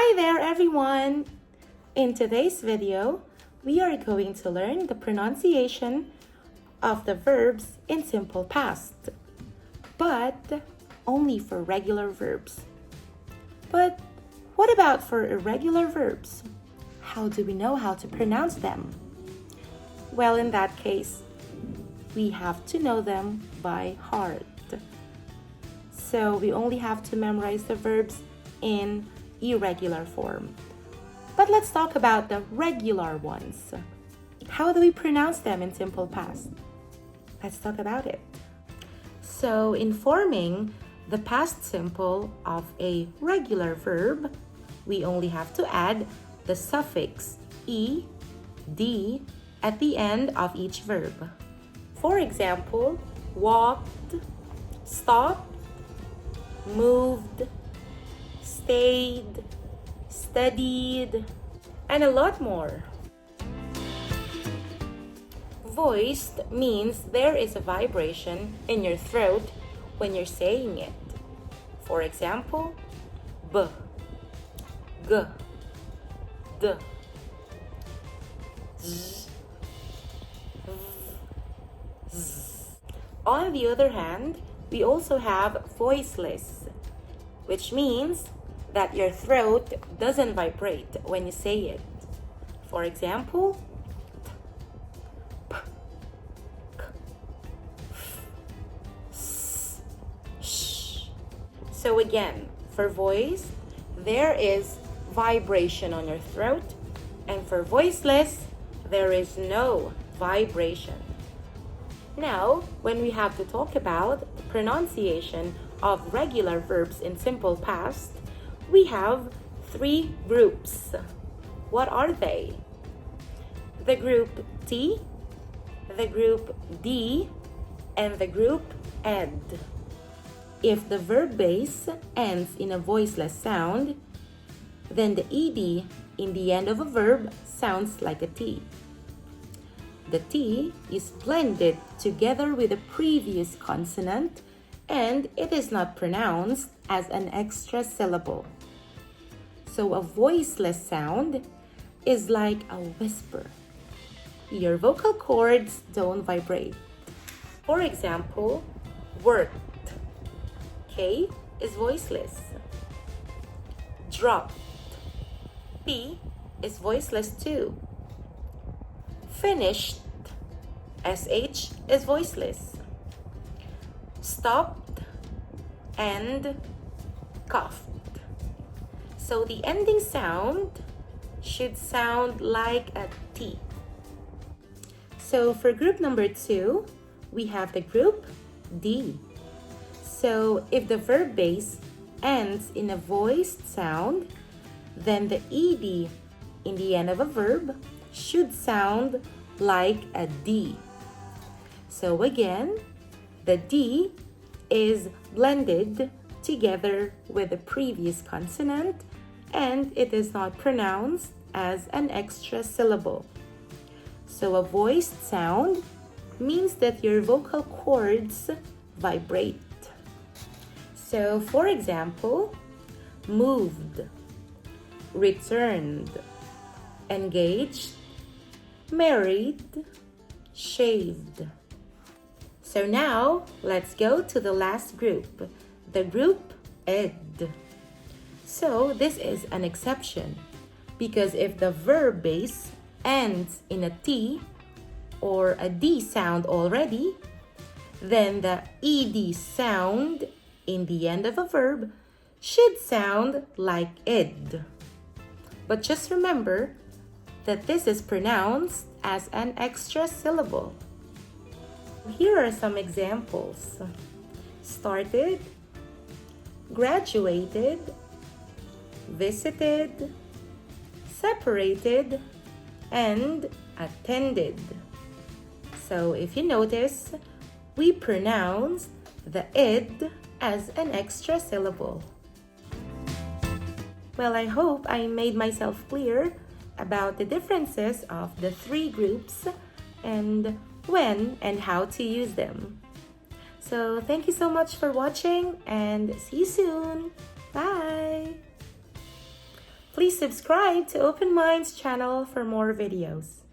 Hi there, everyone! In today's video, we are going to learn the pronunciation of the verbs in simple past, but only for regular verbs. But what about for irregular verbs? How do we know how to pronounce them? Well, in that case, we have to know them by heart. So we only have to memorize the verbs in irregular form. But let's talk about the regular ones. How do we pronounce them in simple past? Let's talk about it. So in forming the past simple of a regular verb, we only have to add the suffix ed at the end of each verb. For example, walked, stopped, moved, stayed, studied, and a lot more. Voiced means there is a vibration in your throat when you're saying it. For example, b, g, d, z, v, z. On the other hand, we also have voiceless, which means that your throat doesn't vibrate when you say it. For example, p, k, f, s, sh. So again, for voice, there is vibration on your throat, and for voiceless, there is no vibration. Now, when we have to talk about the pronunciation of regular verbs in simple past, we have three groups. What are they? The group T, the group D, and the group ed. If the verb base ends in a voiceless sound, then the ed in the end of a verb sounds like a T. The T is blended together with the previous consonant, and it is not pronounced as an extra syllable. So a voiceless sound is like a whisper. Your vocal cords don't vibrate. For example, worked. K is voiceless. Dropped. P is voiceless too. Finished. SH is voiceless. Stopped and coughed. So the ending sound should sound like a T. So for group number 2, we have the group D. So if the verb base ends in a voiced sound, then the ed in the end of a verb should sound like a D. So again, the D is blended together with the previous consonant, and it is not pronounced as an extra syllable. So a voiced sound means that your vocal cords vibrate. So for example, moved, returned, engaged, married, shaved. So now, let's go to the last group, the group ed. So this is an exception, because if the verb base ends in a T or a D sound already, then the ed sound in the end of a verb should sound like ed. But just remember that this is pronounced as an extra syllable. Here are some examples. Started, graduated, visited, separated, and attended. So if you notice, we pronounce the ed as an extra syllable. Well, I hope I made myself clear about the differences of the three groups and when and how to use them. So thank you so much for watching and see you soon. Bye! Please subscribe to Open Minds channel for more videos.